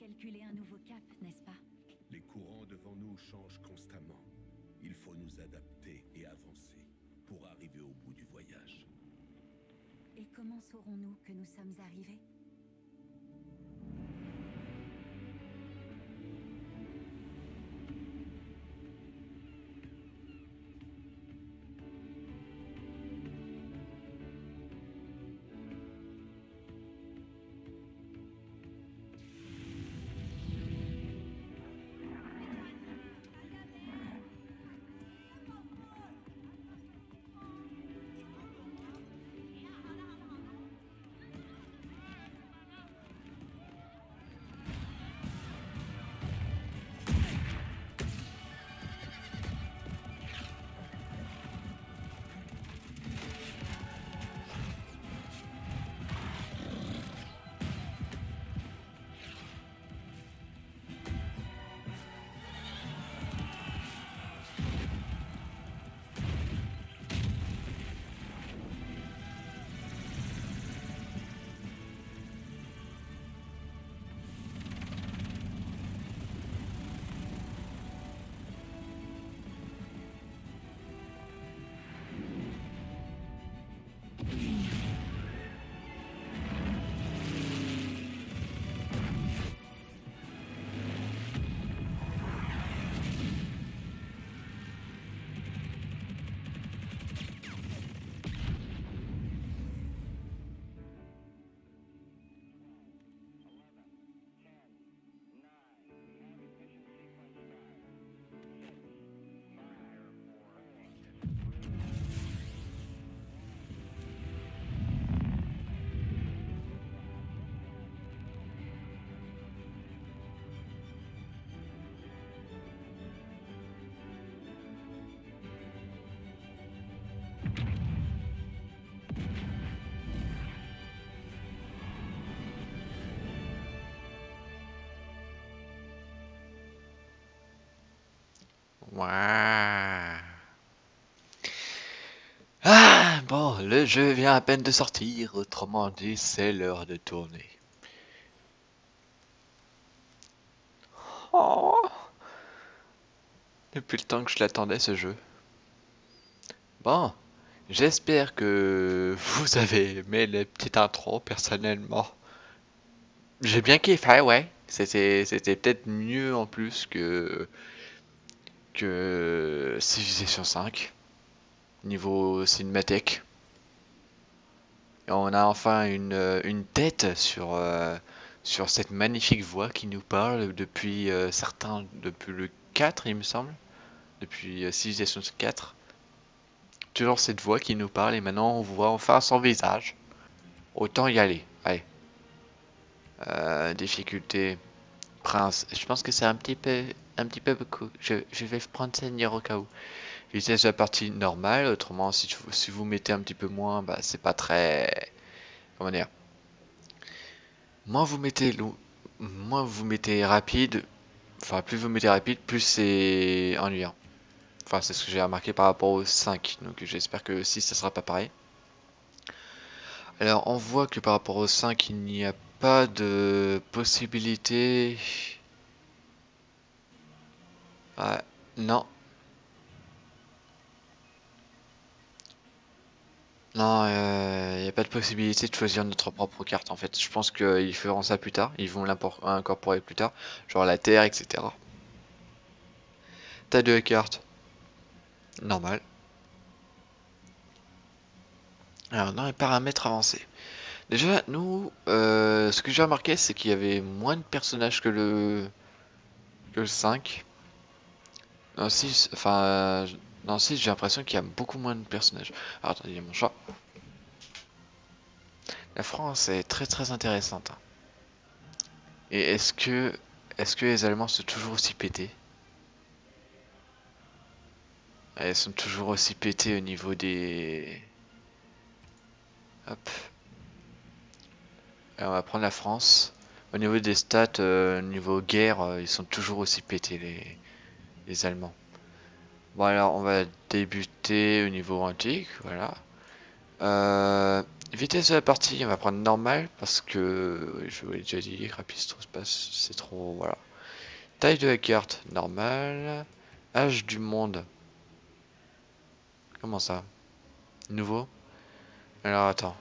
calculer un nouveau cap, n'est-ce pas? Les courants devant nous changent constamment. Il faut nous adapter et avancer pour arriver au bout du voyage. Et comment saurons-nous que nous sommes arrivés? Ouah. Ah, bon, le jeu vient à peine de sortir, autrement dit, c'est l'heure de tourner. Oh, depuis le temps que je l'attendais, ce jeu. Bon, j'espère que vous avez aimé les petites intros, personnellement. J'ai bien kiffé, ouais. C'était peut-être mieux en plus que Civilization 5, niveau cinématique. Et on a enfin une tête sur cette magnifique voix qui nous parle depuis depuis le 4, il me semble, depuis Civilization 4. Toujours cette voix qui nous parle et maintenant on voit enfin son visage. Autant y aller. Allez. Difficulté prince. Je pense que c'est un petit peu beaucoup. Je vais prendre Seigneur au cas où. Vitesse de la partie normale. Autrement, si vous mettez un petit peu moins, bah c'est pas très. Comment dire? Moins vous mettez rapide. Enfin, plus vous mettez rapide, plus c'est ennuyant. Enfin, c'est ce que j'ai remarqué par rapport au 5. Donc j'espère que 6 ça sera pas pareil. Alors on voit que par rapport au 5 il n'y a pas de possibilité. Ah, non. Non, il n'y a pas de possibilité de choisir notre propre carte en fait. Je pense qu'ils feront ça plus tard. Ils vont l'incorporer plus tard. Genre la terre, etc. T'as deux cartes. Normal. Alors dans les paramètres avancés. Déjà, nous, ce que j'ai remarqué, c'est qu'il y avait moins de personnages que le 5. Dans le 6, enfin, dans le 6, j'ai l'impression qu'il y a beaucoup moins de personnages. Alors, attendez, il y a mon chat. La France est très très intéressante. Et est-ce que les Allemands sont toujours aussi pétés? Elles sont toujours aussi pétés au niveau des... Hop. Alors, on va prendre la France. Au niveau des stats, niveau guerre, ils sont toujours aussi pétés les Allemands. Bon alors on va débuter au niveau antique, voilà. Vitesse de la partie, on va prendre normal parce que je vous l'ai déjà dit, rapide trop espace, c'est trop, voilà. Taille de la carte, normal. Âge du monde. Comment ça? Nouveau? Alors attends.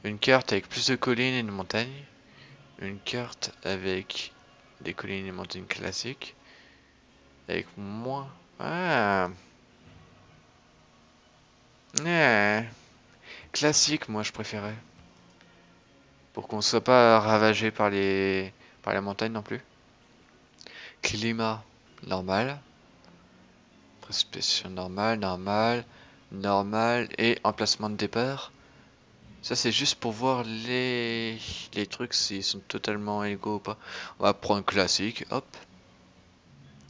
Une carte avec plus de collines et de montagnes. Une carte avec des collines et des montagnes classiques. Avec moins. Ah. Ouais. Classique, moi je préférais. Pour qu'on soit pas ravagé par la montagne non plus. Climat normal. Précipitation normale, normal, normal et emplacement de départ. Ça c'est juste pour voir les trucs s'ils sont totalement égaux ou pas. On va prendre classique, hop.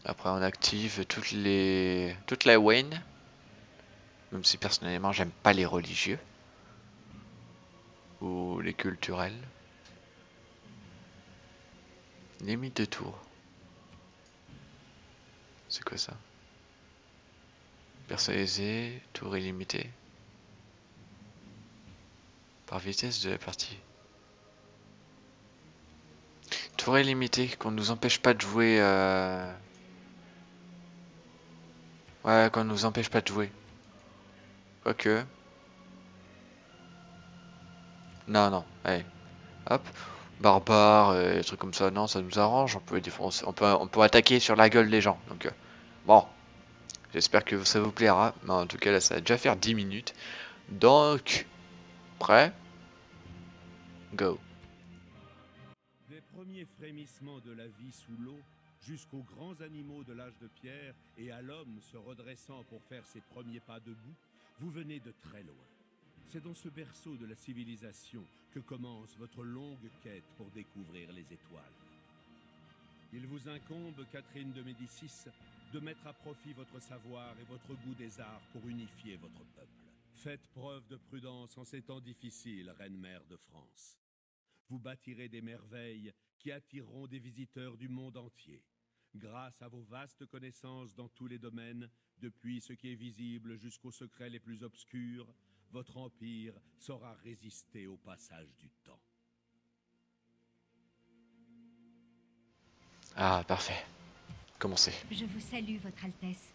Après on active toute la Wayne. Même si personnellement j'aime pas les religieux. Ou les culturels. Limite de tour. C'est quoi ça? Personnalisé, tour illimité. Par vitesse de la partie. Tour illimité, qu'on nous empêche pas de jouer. Ouais, qu'on nous empêche pas de jouer. Quoique. Non, non, allez. Hop. Barbare, des trucs comme ça, non, ça nous arrange. On peut défoncer, on peut attaquer sur la gueule des gens. Donc, bon. J'espère que ça vous plaira. Mais en tout cas, là, ça va déjà faire 10 minutes. Donc, prêt? Go. Des premiers frémissements de la vie sous l'eau jusqu'aux grands animaux de l'âge de pierre et à l'homme se redressant pour faire ses premiers pas debout, vous venez de très loin. C'est dans ce berceau de la civilisation que commence votre longue quête pour découvrir les étoiles. Il vous incombe, Catherine de Médicis, de mettre à profit votre savoir et votre goût des arts pour unifier votre peuple. Faites preuve de prudence en ces temps difficiles, reine-mère de France. Vous bâtirez des merveilles qui attireront des visiteurs du monde entier. Grâce à vos vastes connaissances dans tous les domaines, depuis ce qui est visible jusqu'aux secrets les plus obscurs, votre empire saura résister au passage du temps. Ah, parfait. Commencez. Je vous salue, Votre Altesse.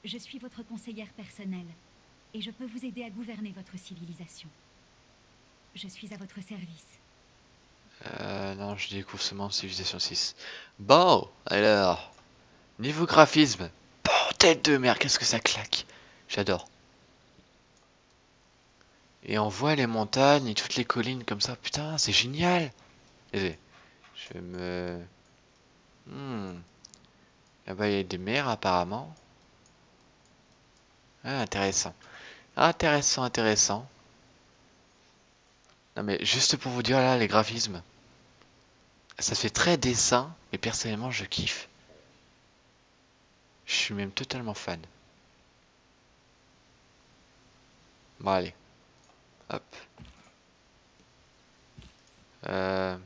Je suis votre conseillère personnelle, et je peux vous aider à gouverner votre civilisation. Je suis à votre service. Non, je découvre seulement Civilisation 6. Bon, alors. Niveau graphisme. Bordel de merde, qu'est-ce que ça claque. J'adore. Et on voit les montagnes et toutes les collines comme ça. Putain, c'est génial. Désolé. Je me... Là-bas, il y a des mers apparemment. Ah, intéressant. Intéressant, intéressant. Non mais juste pour vous dire là, les graphismes. Ça fait très dessin, mais personnellement, je kiffe. Je suis même totalement fan. Bon, allez. Hop. Euh...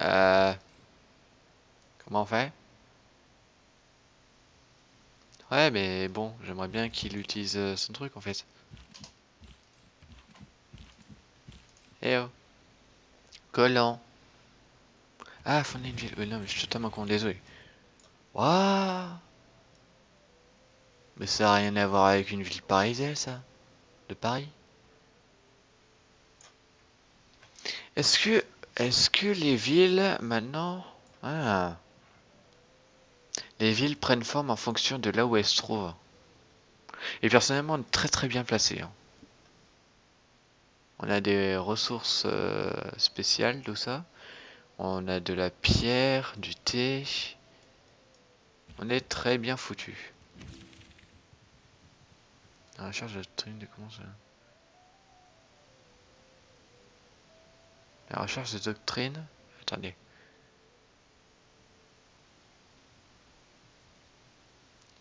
Euh... Comment on fait? Ouais, mais bon, j'aimerais bien qu'il utilise son truc en fait. Eh oh. Collant. Ah, fonder une ville. Non, mais je suis totalement con, désolé. Waouh. Mais ça n'a rien à voir avec une ville parisienne, ça? De Paris? Est-ce que... Est-ce que les villes, maintenant... Ah... Les villes prennent forme en fonction de là où elles se trouvent. Et personnellement, très très bien placées, hein. On a des ressources spéciales, tout ça. On a de la pierre, du thé. On est très bien foutu. La recherche de doctrine de comment ça... La recherche de doctrine... Attendez.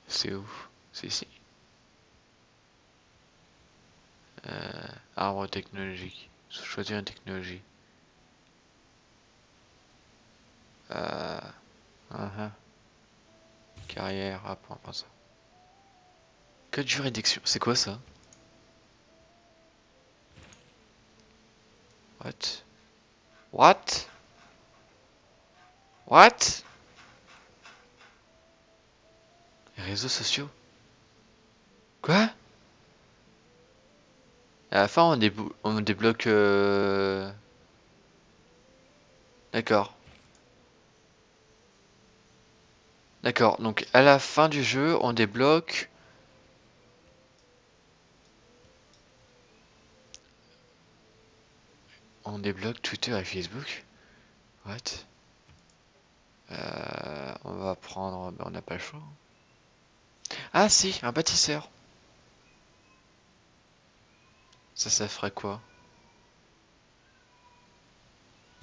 C'est où? C'est ici. Arbre technologique. Choisir une technologie. Euh... uh-huh. Carrière, ah, point ça. Code juridiction, c'est quoi ça? What? What? What? Les réseaux sociaux? Quoi? À la fin, on débloque... D'accord. D'accord, donc à la fin du jeu, on débloque... On débloque Twitter et Facebook? What? On va prendre... Ben, on n'a pas le choix. Ah si, un bâtisseur. Ça ferait quoi?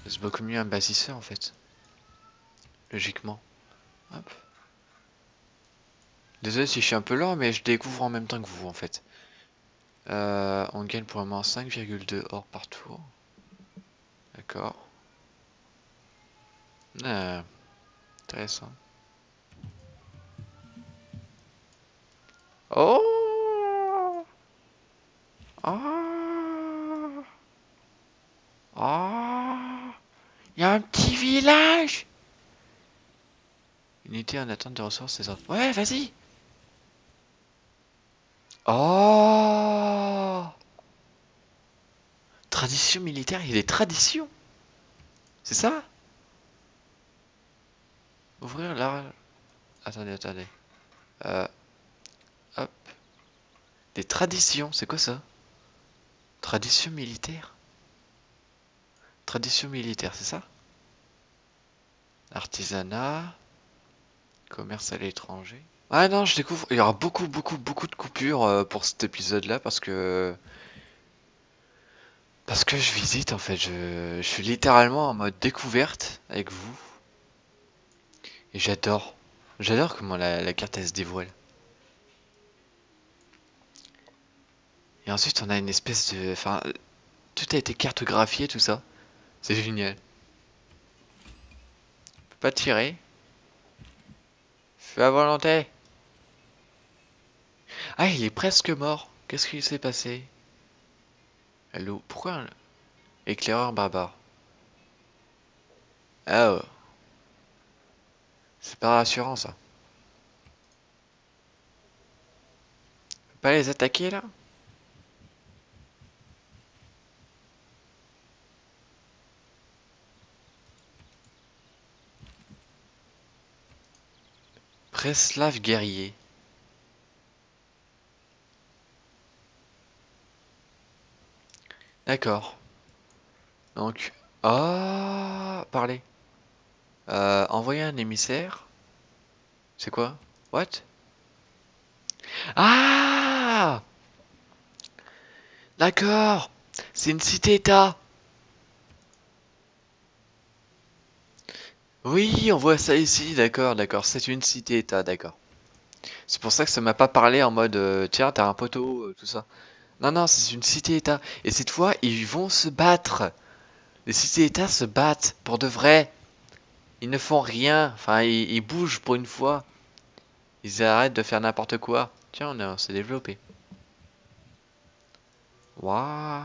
C'est beaucoup mieux un bâtisseur en fait. Logiquement. Hop. Désolé si je suis un peu lent, mais je découvre en même temps que vous en fait. On gagne pour le moment 5,2 or par tour. D'accord. Intéressant. Oh! Oh! Oh! Il y a un petit village! Unité en attente de ressources, c'est ça. Ouais, vas-y! Oh! Tradition militaire, il y a des traditions! C'est ça? Ouvrir la... Attendez. Euh, hop. Des traditions, c'est quoi ça? Tradition militaire? Tradition militaire, c'est ça? Artisanat. Commerce à l'étranger. Ah non, je découvre. Il y aura beaucoup de coupures pour cet épisode-là parce que. Parce que je visite en fait. Je suis littéralement en mode découverte avec vous. Et j'adore. J'adore comment la carte elle se dévoile. Et ensuite on a une espèce de. Enfin. Tout a été cartographié, tout ça. C'est génial. On peut pas tirer. Fais à volonté. Ah, il est presque mort. Qu'est-ce qui s'est passé? Allô? Pourquoi un éclaireur barbare? Ah, oh. C'est pas rassurant ça. Faut pas les attaquer là? Preslav guerrier. D'accord. Donc... Ah, parler. Envoyer un émissaire. C'est quoi? What? Ah! D'accord! C'est une cité-état! Oui, on voit ça ici, d'accord. C'est une cité-état, d'accord. C'est pour ça que ça m'a pas parlé en mode tiens, t'as un poteau, tout ça. Non, c'est une cité-état. Et cette fois, ils vont se battre. Les cités-états se battent pour de vrai. Ils ne font rien. Enfin, ils bougent pour une fois. Ils arrêtent de faire n'importe quoi. Tiens, on s'est développé. Waouh.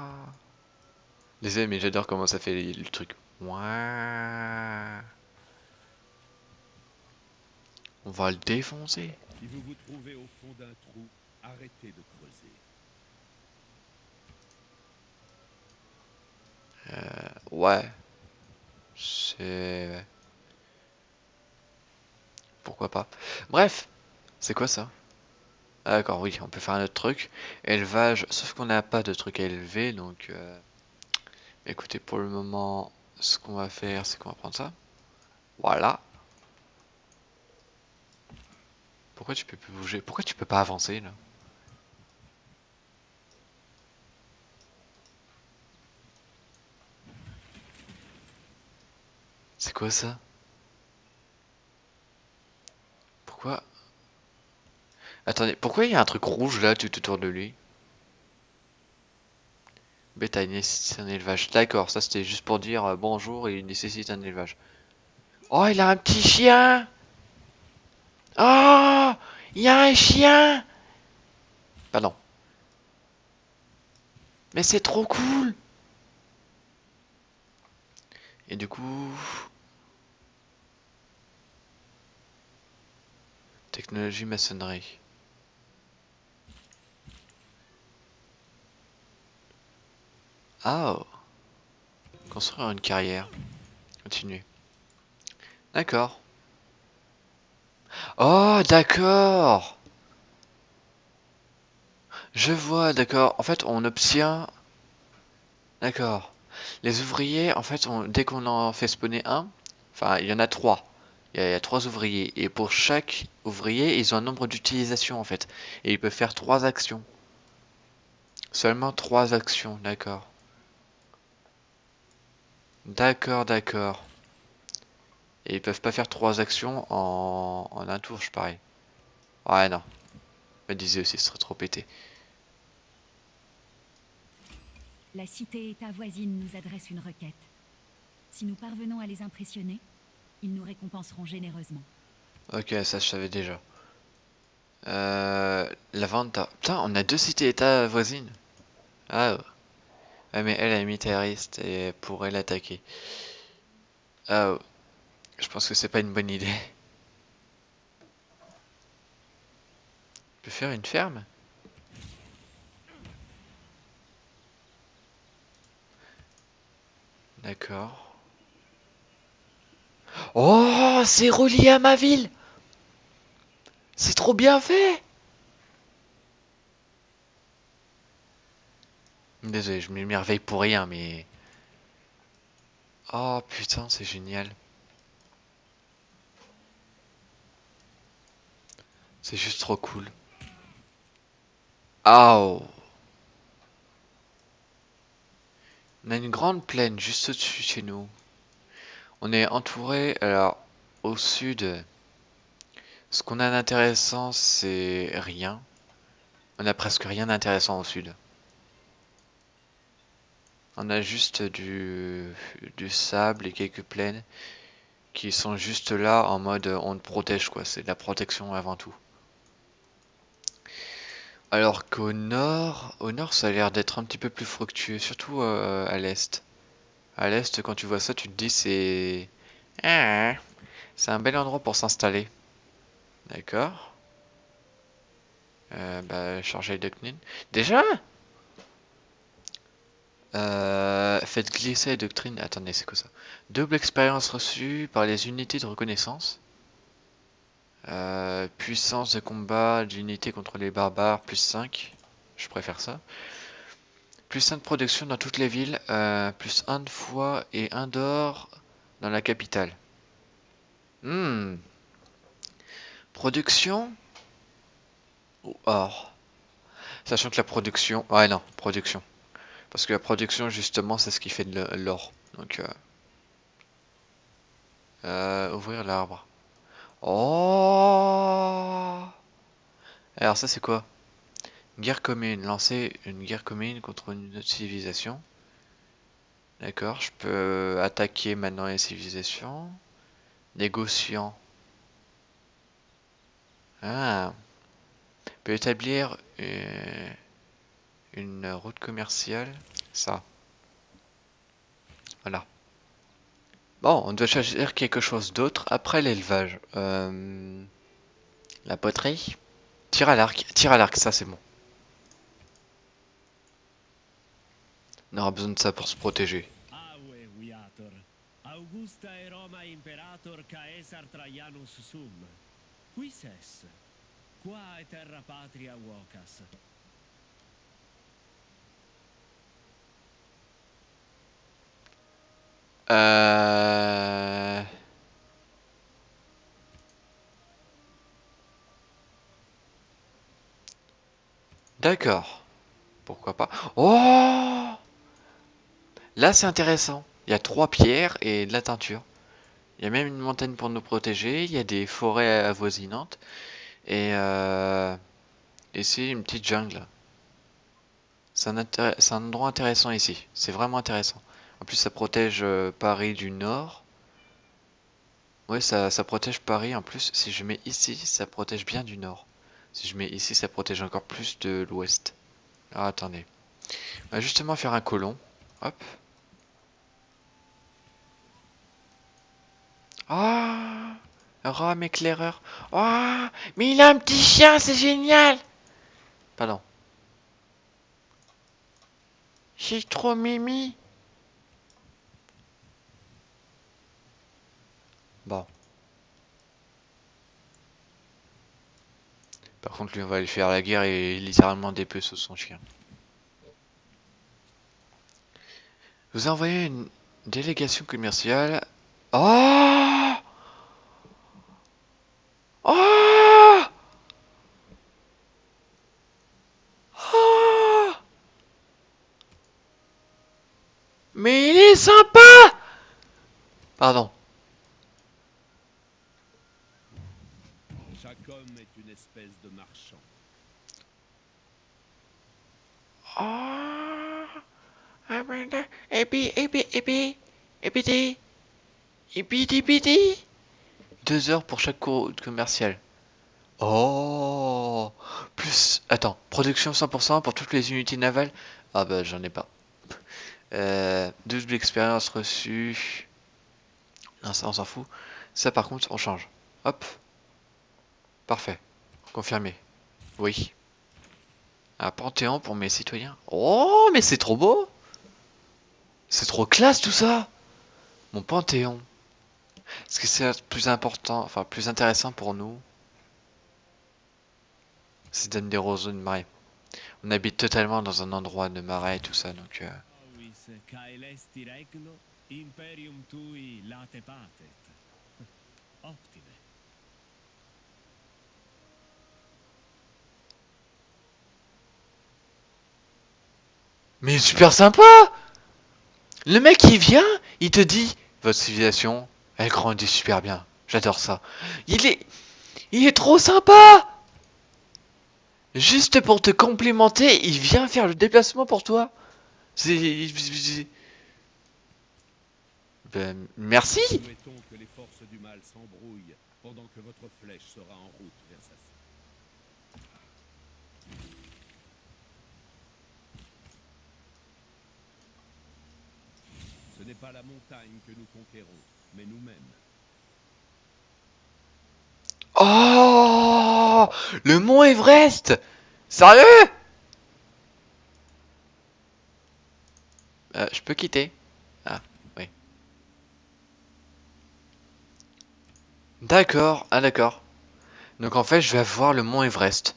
Désolé, mais j'adore comment ça fait le truc. Waouh. On va le défoncer. Si vous vous trouvez au fond d'un trou, arrêtez de creuser. Ouais. C'est... Pourquoi pas. Bref. C'est quoi ça? Ah, d'accord, oui, on peut faire un autre truc. Élevage, sauf qu'on n'a pas de truc à élever, donc... Écoutez, pour le moment, ce qu'on va faire, c'est qu'on va prendre ça. Voilà. Pourquoi tu peux plus bouger? Pourquoi tu peux pas avancer, là? C'est quoi ça? Pourquoi? Attendez, pourquoi il y a un truc rouge là tout autour de lui? Bétail nécessite un élevage. D'accord, ça c'était juste pour dire bonjour et il nécessite un élevage. Oh, il a un petit chien! Oh! Il y a un chien! Pardon. Mais c'est trop cool! Et du coup... Technologie maçonnerie. Ah, construire une carrière. Continuer. D'accord. Oh, d'accord. Je vois, d'accord. En fait, on obtient... D'accord. Les ouvriers, en fait, dès qu'on en fait spawner un, enfin, il y en a trois. Il y a trois ouvriers. Et pour chaque ouvrier, ils ont un nombre d'utilisations, en fait. Et ils peuvent faire trois actions. Seulement trois actions, d'accord. D'accord, d'accord. Et ils peuvent pas faire trois actions en un tour, je parie. Ouais, non. Je me disais aussi, ce serait trop pété. La cité-État voisine nous adresse une requête. Si nous parvenons à les impressionner, ils nous récompenseront généreusement. Ok, ça je savais déjà. La vente... Putain, on a deux cités-états voisines. Ah, ouais. Ouais, mais elle est militariste et elle pourrait l'attaquer. Ah, ouais. Je pense que c'est pas une bonne idée. Je peux faire une ferme? D'accord. Oh, c'est relié à ma ville! C'est trop bien fait! Désolé, je m'émerveille pour rien, mais... Oh putain, c'est génial. C'est juste trop cool. Oh! On a une grande plaine juste au-dessus de chez nous. On est entouré, alors, au sud, ce qu'on a d'intéressant, c'est rien. On a presque rien d'intéressant au sud. On a juste du sable et quelques plaines qui sont juste là en mode on te protège quoi, c'est de la protection avant tout. Alors au nord ça a l'air d'être un petit peu plus fructueux, surtout à l'est. À l'est quand tu vois ça tu te dis ah, c'est un bel endroit pour s'installer. D'accord. Bah charger de Knin. Déjà? Faites glisser la doctrine. Attendez, c'est quoi ça? Double expérience reçue par les unités de reconnaissance. Puissance de combat d'unité contre les barbares, plus 5. Je préfère ça. Plus 5 de production dans toutes les villes, plus 1 de foi et 1 d'or dans la capitale. Production ou or? Sachant que la production... Ouais non, production. Parce que la production justement c'est ce qui fait de l'or. Donc ouvrir l'arbre. Oh! Alors ça c'est quoi? Guerre commune. Lancer une guerre commune contre une autre civilisation. D'accord, je peux attaquer maintenant les civilisations. Négociant. Ah. Je peux établir une route commerciale. Ça. Voilà. Bon, on doit choisir quelque chose d'autre après l'élevage. La poterie. Tir à l'arc. Tir à l'arc, ça c'est bon. On aura besoin de ça pour se protéger. Aue viator. Augusta et Roma imperator Caesar Traianus sum. Quis es? Qua terra patria vocas. Euh... D'accord. Pourquoi pas. Oh! Là c'est intéressant. Il y a 3 pierres et de la teinture. Il y a même une montagne pour nous protéger. Il y a des forêts avoisinantes. Et c'est une petite jungle. C'est un endroit intéressant ici. C'est vraiment intéressant. En plus, ça protège Paris du nord. Ouais, ça protège Paris. En plus, si je mets ici, ça protège bien du nord. Si je mets ici, ça protège encore plus de l'ouest. Alors, attendez. On va justement faire un colon. Hop. Ah, Rome éclaireur. Ah, mais il a un petit chien, c'est génial. Pardon. C'est trop mimi. Bon. Par contre, lui, on va aller faire la guerre et littéralement dépecer sur son chien. Vous envoyez une délégation commerciale. Oh! Oh! Oh! Mais il est sympa! Pardon. Chaque homme est une espèce de marchand. Oh! Épiti. Épiti. 2 heures pour chaque route commerciale. Oh! Plus. Attends. Production 100% pour toutes les unités navales. Ah bah j'en ai pas. 12 expériences reçues. Non, ça on s'en fout. Ça par contre on change. Hop. Parfait. Confirmé. Oui. Un panthéon pour mes citoyens. Oh, mais c'est trop beau! C'est trop classe tout ça! Mon panthéon. Est-ce que c'est plus important, enfin plus intéressant pour nous? C'est donne des roseaux de marais. On habite totalement dans un endroit de marais et tout ça, donc Imperium tui late patet. Optime. Mais super sympa! Le mec il vient, il te dit votre civilisation, elle grandit super bien. J'adore ça. Il est trop sympa! Juste pour te complimenter, il vient faire le déplacement pour toi. Ben, merci! Souhaitons que les forces du mal s'embrouillent pendant que votre flèche sera en route vers sa cible. Ce n'est pas la montagne que nous conquérons, mais nous-mêmes. Oh! Le mont Everest! Sérieux? Je peux quitter. Ah, oui. D'accord, ah d'accord. Donc en fait, je vais voir le mont Everest.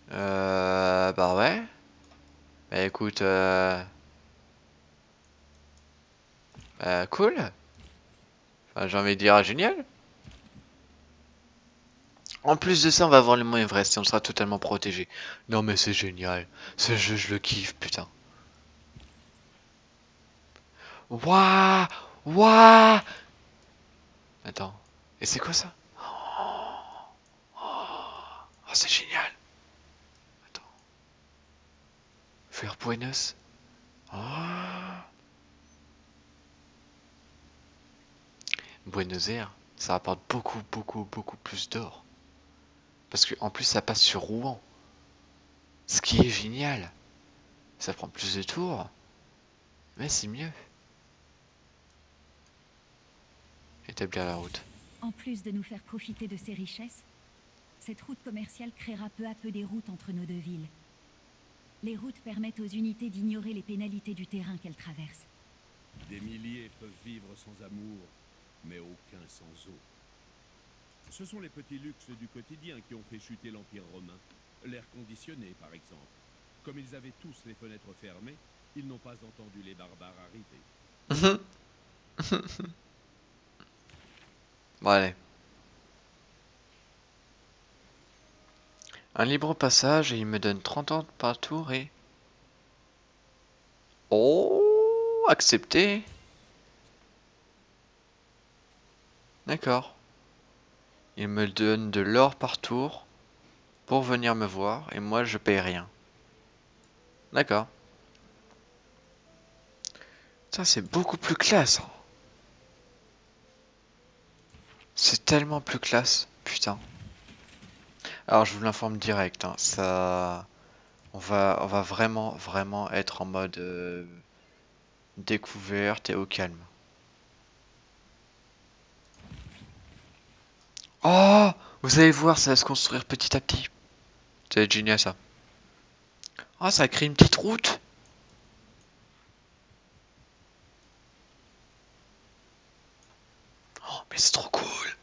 Bah ouais. Bah écoute, cool. Enfin, j'ai envie de dire génial. En plus de ça, on va voir le mont Everest et on sera totalement protégé. Non mais c'est génial. Ce jeu, je le kiffe, putain. Waouh! Waouh! Attends. Et c'est quoi ça? Oh, c'est génial. Attends. Faire Buenos. Oh. Buenos Aires, ça rapporte beaucoup plus d'or. Parce que en plus ça passe sur Rouen. Ce qui est génial. Ça prend plus de tours. Mais c'est mieux. Établir la route. En plus de nous faire profiter de ces richesses, cette route commerciale créera peu à peu des routes entre nos deux villes. Les routes permettent aux unités d'ignorer les pénalités du terrain qu'elles traversent. Des milliers peuvent vivre sans amour, mais aucun sans eau. Ce sont les petits luxes du quotidien qui ont fait chuter l'Empire romain. L'air conditionné, par exemple. Comme ils avaient tous les fenêtres fermées, ils n'ont pas entendu les barbares arriver. Bon allez. Un libre passage et il me donne 30 ans par tour et... Oh, accepté. D'accord. Il me donne de l'or par tour pour venir me voir et moi je paye rien. D'accord. Ça c'est beaucoup plus classe. C'est tellement plus classe, putain. Alors je vous l'informe direct, hein, ça, on va vraiment être en mode découverte et au calme. Oh, vous allez voir, ça va se construire petit à petit. Ça va être génial ça. Oh, ça crée une petite route. Oh, mais c'est trop cool.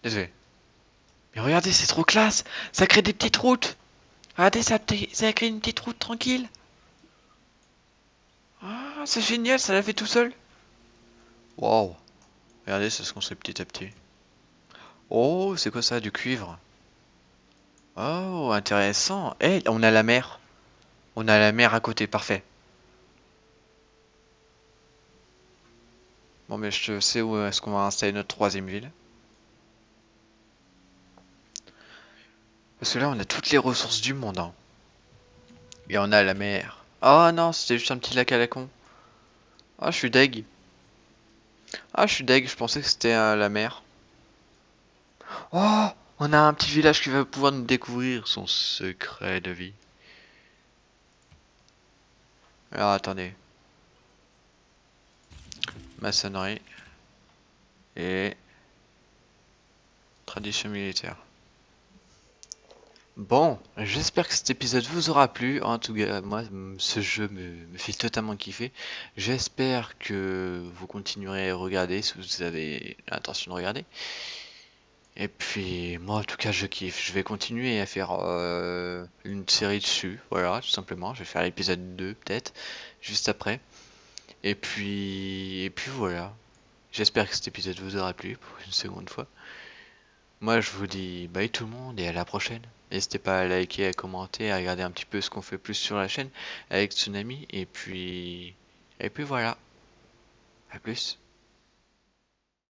Désolé. Mais regardez, c'est trop classe. Ça crée des petites routes. Regardez, ça crée une petite route tranquille. Ah, c'est génial, ça l'a fait tout seul. Waouh. Regardez, ça se construit petit à petit. Oh, c'est quoi ça, du cuivre? Oh, intéressant. Eh, on a la mer. On a la mer à côté, parfait. Bon, mais je sais où est-ce qu'on va installer notre troisième ville. Parce que là, on a toutes les ressources du monde, hein. Et on a la mer. Oh non, c'était juste un petit lac à la con. Ah, je suis deg. Ah, je suis deg, je pensais que c'était la mer. Oh, on a un petit village qui va pouvoir nous découvrir son secret de vie. Alors, attendez. Maçonnerie. Et tradition militaire. Bon, j'espère que cet épisode vous aura plu. En tout cas, moi, ce jeu me fait totalement kiffer. J'espère que vous continuerez à regarder si vous avez l'intention de regarder. Et puis, moi, en tout cas, je kiffe. Je vais continuer à faire une série dessus. Voilà, tout simplement. Je vais faire l'épisode 2, peut-être, juste après. Et puis voilà. J'espère que cet épisode vous aura plu pour une seconde fois. Moi, je vous dis bye tout le monde et à la prochaine. N'hésitez pas à liker, à commenter, à regarder un petit peu ce qu'on fait plus sur la chaîne avec Tsunami. Et puis voilà. À plus.